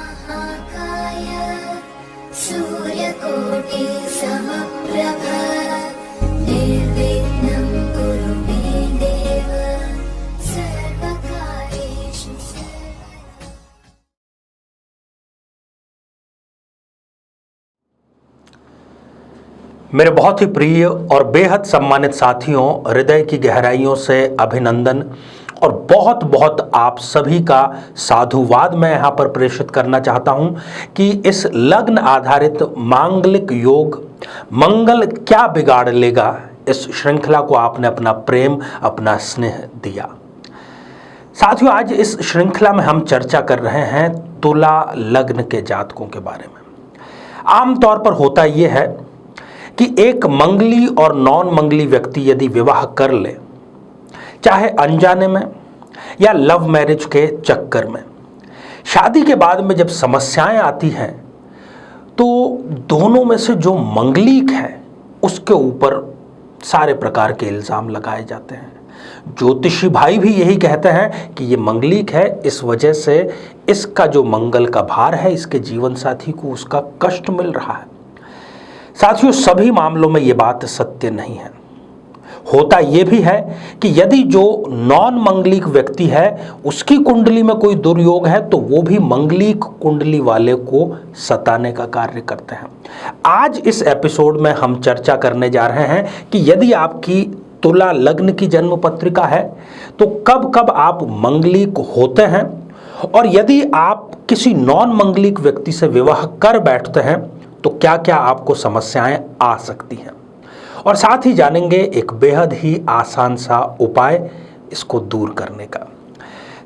महाकाय सूर्यकोटि समप्रभ निर्विघ्नं कुरु मे देव सर्वकार्येषु सर्वदा। मेरे बहुत ही प्रिय और बेहद सम्मानित साथियों, हृदय की गहराइयों से अभिनंदन और बहुत बहुत आप सभी का साधुवाद मैं यहाँ पर प्रेषित करना चाहता हूँ कि इस लग्न आधारित मांगलिक योग मंगल क्या बिगाड़ लेगा, इस श्रृंखला को आपने अपना प्रेम, अपना स्नेह दिया। साथियों, आज इस श्रृंखला में हम चर्चा कर रहे हैं तुला लग्न के जातकों के बारे में। आमतौर पर होता यह है कि एक मंगली और नॉन मंगली व्यक्ति यदि विवाह कर ले, चाहे अनजाने में या लव मैरिज के चक्कर में, शादी के बाद में जब समस्याएं आती हैं तो दोनों में से जो मंगलिक है उसके ऊपर सारे प्रकार के इल्ज़ाम लगाए जाते हैं। ज्योतिषी भाई भी यही कहते हैं कि ये मंगलिक है, इस वजह से इसका जो मंगल का भार है इसके जीवन साथी को उसका कष्ट मिल रहा है। साथियों, सभी मामलों में ये बात सत्य नहीं है। होता यह भी है कि यदि जो नॉन मंगलिक व्यक्ति है उसकी कुंडली में कोई दुर्योग है तो वो भी मंगलिक कुंडली वाले को सताने का कार्य करते हैं। आज इस एपिसोड में हम चर्चा करने जा रहे हैं कि यदि आपकी तुला लग्न की जन्म पत्रिका है तो कब कब आप मंगलिक होते हैं, और यदि आप किसी नॉन मंगलिक व्यक्ति से विवाह कर बैठते हैं तो क्या क्या आपको समस्याएं आ सकती हैं, और साथ ही जानेंगे एक बेहद ही आसान सा उपाय इसको दूर करने का।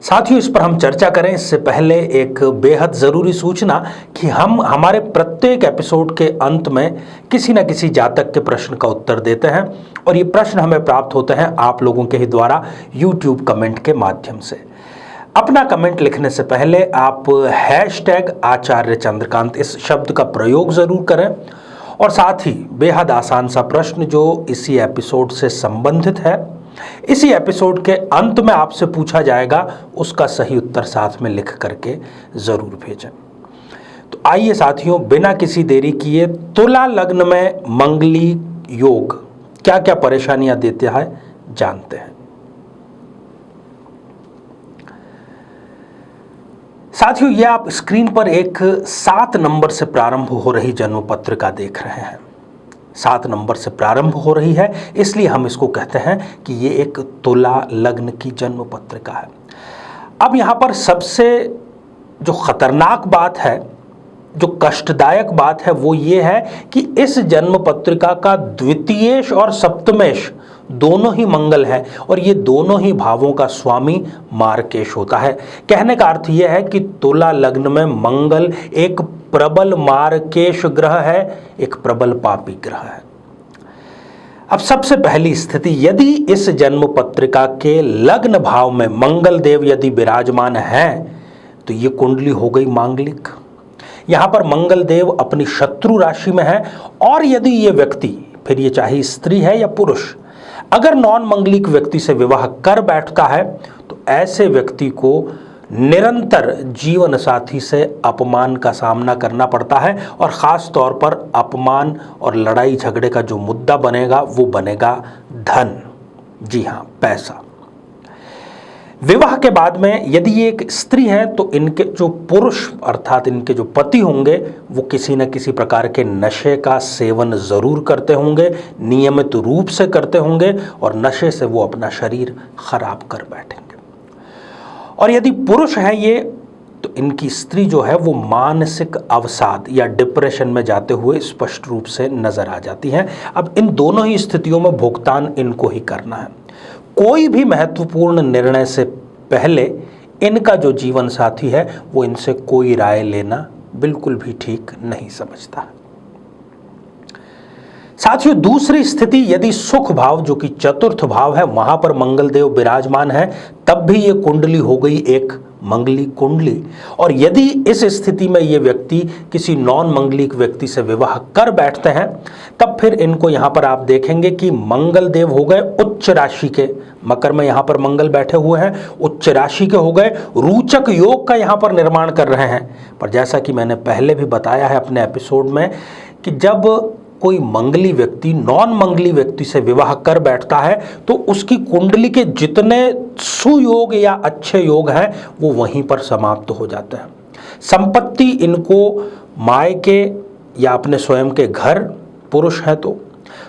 साथियों, इस पर हम चर्चा करें इससे पहले एक बेहद ज़रूरी सूचना कि हम हमारे प्रत्येक एपिसोड के अंत में किसी न किसी जातक के प्रश्न का उत्तर देते हैं, और ये प्रश्न हमें प्राप्त होते हैं आप लोगों के ही द्वारा यूट्यूब कमेंट के माध्यम से। अपना कमेंट लिखने से पहले आप #आचार्य चंद्रकांत इस शब्द का प्रयोग ज़रूर करें, और साथ ही बेहद आसान सा प्रश्न जो इसी एपिसोड से संबंधित है, इसी एपिसोड के अंत में आपसे पूछा जाएगा, उसका सही उत्तर साथ में लिख करके ज़रूर भेजें। तो आइए साथियों, बिना किसी देरी किए तुला लग्न में मंगली योग क्या क्या परेशानियां देता है जानते हैं। साथियों, ये आप स्क्रीन पर एक 7 नंबर से प्रारंभ हो रही जन्म पत्रिका देख रहे हैं। 7 नंबर से प्रारंभ हो रही है, इसलिए हम इसको कहते हैं कि ये एक तुला लग्न की जन्म पत्रिका है। अब यहाँ पर सबसे जो खतरनाक बात है, जो कष्टदायक बात है, वो ये है कि इस जन्म पत्रिका का द्वितीयेश और सप्तमेश दोनों ही मंगल है, और ये दोनों ही भावों का स्वामी मार्केश होता है। कहने का अर्थ यह है कि तुला लग्न में मंगल एक प्रबल मार्केश ग्रह है, एक प्रबल पापी ग्रह है। अब सबसे पहली स्थिति, यदि इस जन्म पत्रिका के लग्न भाव में मंगल देव यदि विराजमान है तो ये कुंडली हो गई मांगलिक। यहाँ पर मंगल देव अपनी शत्रु राशि में है, और यदि ये व्यक्ति, फिर ये चाहे स्त्री है या पुरुष, अगर नॉन मंगलिक व्यक्ति से विवाह कर बैठता है तो ऐसे व्यक्ति को निरंतर जीवन साथी से अपमान का सामना करना पड़ता है, और ख़ास तौर पर अपमान और लड़ाई झगड़े का जो मुद्दा बनेगा वो बनेगा धन। जी हाँ, पैसा। विवाह के बाद में यदि ये एक स्त्री है तो इनके जो पुरुष अर्थात इनके जो पति होंगे वो किसी न किसी प्रकार के नशे का सेवन ज़रूर करते होंगे, नियमित रूप से करते होंगे, और नशे से वो अपना शरीर खराब कर बैठेंगे। और यदि पुरुष है ये, तो इनकी स्त्री जो है वो मानसिक अवसाद या डिप्रेशन में जाते हुए स्पष्ट रूप से नजर आ जाती हैं। अब इन दोनों ही स्थितियों में भुगतान इनको ही करना है। कोई भी महत्वपूर्ण निर्णय से पहले इनका जो जीवन साथी है वो इनसे कोई राय लेना बिल्कुल भी ठीक नहीं समझता है। साथियों, दूसरी स्थिति, यदि सुख भाव जो कि चतुर्थ भाव है वहां पर मंगल देव विराजमान है, तब भी ये कुंडली हो गई एक मंगलिक कुंडली, और यदि इस स्थिति में ये व्यक्ति किसी नॉन मंगलिक व्यक्ति से विवाह कर बैठते हैं, तब फिर इनको यहाँ पर आप देखेंगे कि मंगल देव हो गए उच्च राशि के, मकर में यहाँ पर मंगल बैठे हुए हैं, उच्च राशि के हो गए, रोचक योग का यहाँ पर निर्माण कर रहे हैं। पर जैसा कि मैंने पहले भी बताया है अपने एपिसोड में कि जब कोई मंगली व्यक्ति नॉन मंगली व्यक्ति से विवाह कर बैठता है तो उसकी कुंडली के जितने सुयोग या अच्छे योग हैं वो वहीं पर समाप्त हो जाते हैं। संपत्ति इनको मायके या अपने स्वयं के घर, पुरुष हैं तो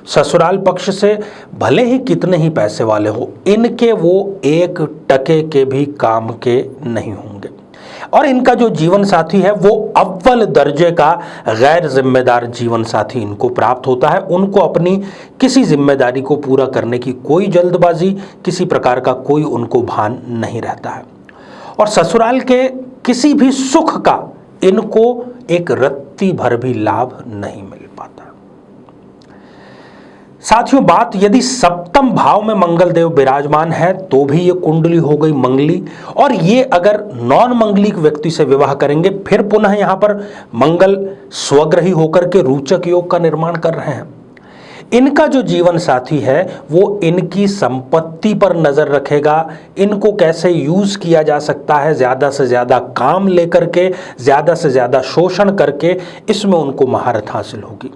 ससुराल पक्ष से भले ही कितने ही पैसे वाले हो, इनके वो 1 टके के भी काम के नहीं होंगे। और इनका जो जीवन साथी है वो अव्वल दर्जे का गैर जिम्मेदार जीवन साथी इनको प्राप्त होता है। उनको अपनी किसी जिम्मेदारी को पूरा करने की कोई जल्दबाजी, किसी प्रकार का कोई उनको भान नहीं रहता है। और ससुराल के किसी भी सुख का इनको एक रत्ती भर भी लाभ नहीं मिल पाता। साथियों, बात यदि सप्तम भाव में मंगल देव विराजमान है तो भी ये कुंडली हो गई मंगली, और ये अगर नॉन मंगलिक व्यक्ति से विवाह करेंगे फिर पुनः यहां पर मंगल स्वग्रही होकर के रोचक योग का निर्माण कर रहे हैं। इनका जो जीवन साथी है वो इनकी संपत्ति पर नजर रखेगा, इनको कैसे यूज किया जा सकता है, ज्यादा से ज्यादा काम लेकर के, ज्यादा से ज्यादा शोषण करके, इसमें उनको महारत हासिल होगी।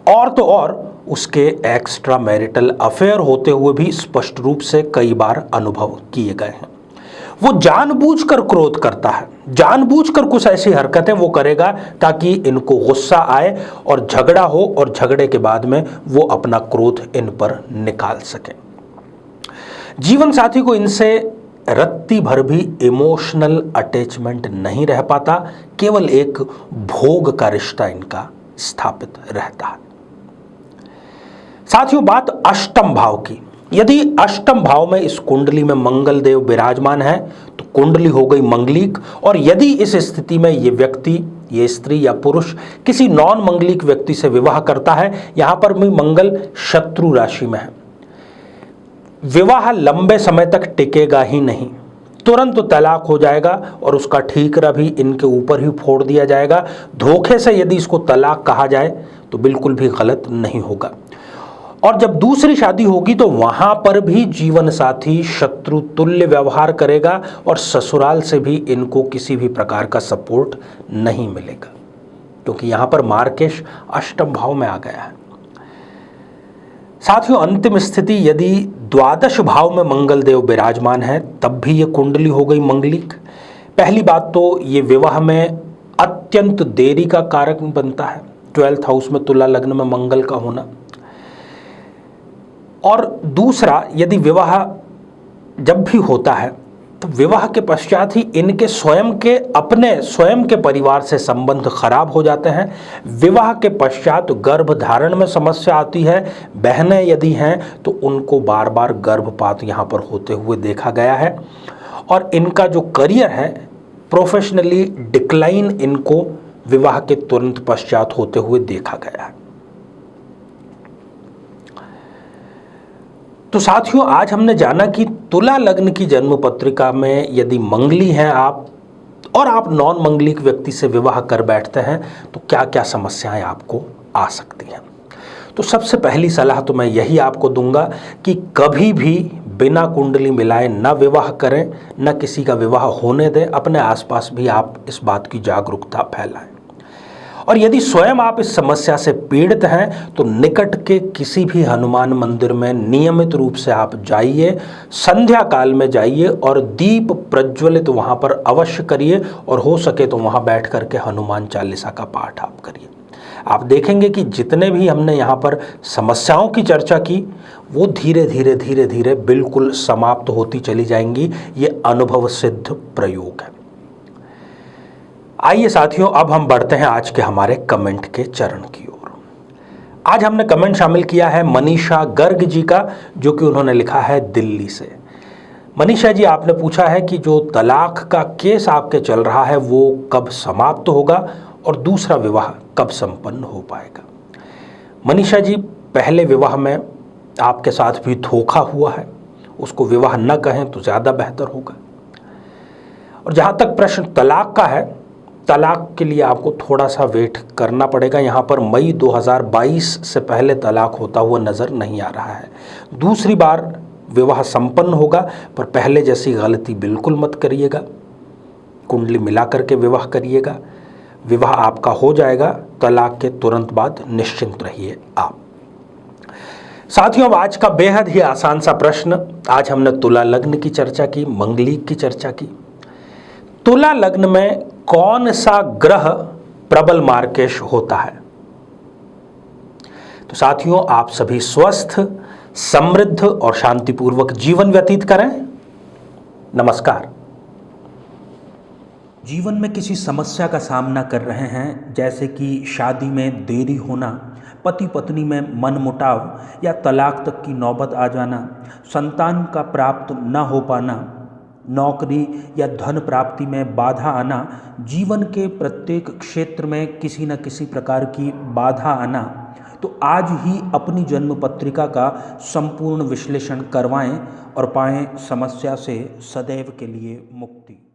और तो और उसके एक्स्ट्रा मैरिटल अफेयर होते हुए भी स्पष्ट रूप से कई बार अनुभव किए गए हैं। वो जानबूझकर क्रोध करता है, जानबूझकर कुछ ऐसी हरकतें वो करेगा ताकि इनको गुस्सा आए और झगड़ा हो, और झगड़े के बाद में वो अपना क्रोध इन पर निकाल सके। जीवन साथी को इनसे रत्ती भर भी इमोशनल अटैचमेंट नहीं रह पाता, केवल एक भोग का रिश्ता इनका स्थापित रहता है। साथियों, बात अष्टम भाव की। यदि अष्टम भाव में इस कुंडली में मंगल देव विराजमान है तो कुंडली हो गई मंगलिक, और यदि इस स्थिति में ये व्यक्ति, ये स्त्री या पुरुष किसी नॉन मंगलिक व्यक्ति से विवाह करता है, यहां पर भी मंगल शत्रु राशि में है, विवाह लंबे समय तक टिकेगा ही नहीं, तुरंत तलाक हो जाएगा और उसका ठीकरा भी इनके ऊपर ही फोड़ दिया जाएगा। धोखे से यदि इसको तलाक कहा जाए तो बिल्कुल भी गलत नहीं होगा। और जब दूसरी शादी होगी तो वहां पर भी जीवन साथी शत्रु तुल्य व्यवहार करेगा और ससुराल से भी इनको किसी भी प्रकार का सपोर्ट नहीं मिलेगा, क्योंकि यहां पर मार्केश अष्टम भाव में आ गया है। साथियों, अंतिम स्थिति यदि द्वादश भाव में मंगल देव विराजमान है तब भी ये कुंडली हो गई मंगलिक। पहली बात तो ये विवाह में अत्यंत देरी का कारक बनता है, 12th हाउस में तुला लग्न में मंगल का होना। और दूसरा, यदि विवाह जब भी होता है तो विवाह के पश्चात ही इनके स्वयं के परिवार से संबंध खराब हो जाते हैं। विवाह के पश्चात गर्भ धारण में समस्या आती है। बहनें यदि हैं तो उनको बार बार गर्भपात यहाँ पर होते हुए देखा गया है, और इनका जो करियर है प्रोफेशनली डिक्लाइन इनको विवाह के तुरंत पश्चात होते हुए देखा गया है। तो साथियों, आज हमने जाना कि तुला लग्न की जन्म पत्रिका में यदि मंगली हैं आप और आप नॉन मंगलिक व्यक्ति से विवाह कर बैठते हैं तो क्या क्या समस्याएं आपको आ सकती हैं। तो सबसे पहली सलाह तो मैं यही आपको दूंगा कि कभी भी बिना कुंडली मिलाए न विवाह करें, न किसी का विवाह होने दें। अपने आसपास भी आप इस बात की जागरूकता फैलाएं। और यदि स्वयं आप इस समस्या से पीड़ित हैं तो निकट के किसी भी हनुमान मंदिर में नियमित रूप से आप जाइए, संध्या काल में जाइए और दीप प्रज्वलित वहां पर अवश्य करिए, और हो सके तो वहां बैठ करके हनुमान चालीसा का पाठ आप करिए। आप देखेंगे कि जितने भी हमने यहाँ पर समस्याओं की चर्चा की वो धीरे धीरे बिल्कुल समाप्त होती चली जाएंगी। ये अनुभव सिद्ध प्रयोग है। आइए साथियों, अब हम बढ़ते हैं आज के हमारे कमेंट के चरण की ओर। आज हमने कमेंट शामिल किया है मनीषा गर्ग जी का, जो कि उन्होंने लिखा है दिल्ली से। मनीषा जी, आपने पूछा है कि जो तलाक का केस आपके चल रहा है वो कब समाप्त होगा और दूसरा विवाह कब संपन्न हो पाएगा। मनीषा जी, पहले विवाह में आपके साथ भी धोखा हुआ है, उसको विवाह न कहें तो ज़्यादा बेहतर होगा। और जहाँ तक प्रश्न तलाक का है, तलाक के लिए आपको थोड़ा सा वेट करना पड़ेगा। यहाँ पर मई 2022 से पहले तलाक होता हुआ नज़र नहीं आ रहा है। दूसरी बार विवाह संपन्न होगा, पर पहले जैसी गलती बिल्कुल मत करिएगा। कुंडली मिला करके विवाह करिएगा, विवाह आपका हो जाएगा। तलाक के तुरंत बाद निश्चिंत रहिए आप। साथियों, अब आज का बेहद ही आसान सा प्रश्न। आज हमने तुला लग्न की चर्चा की, मंगलिक की चर्चा की। तुला लग्न में कौन सा ग्रह प्रबल मार्केश होता है? तो साथियों, आप सभी स्वस्थ, समृद्ध और शांतिपूर्वक जीवन व्यतीत करें। नमस्कार। जीवन में किसी समस्या का सामना कर रहे हैं, जैसे कि शादी में देरी होना, पति पत्नी में मनमुटाव या तलाक तक की नौबत आ जाना, संतान का प्राप्त न हो पाना, नौकरी या धन प्राप्ति में बाधा आना, जीवन के प्रत्येक क्षेत्र में किसी न किसी प्रकार की बाधा आना, तो आज ही अपनी जन्म पत्रिका का संपूर्ण विश्लेषण करवाएं और पाएं समस्या से सदैव के लिए मुक्ति।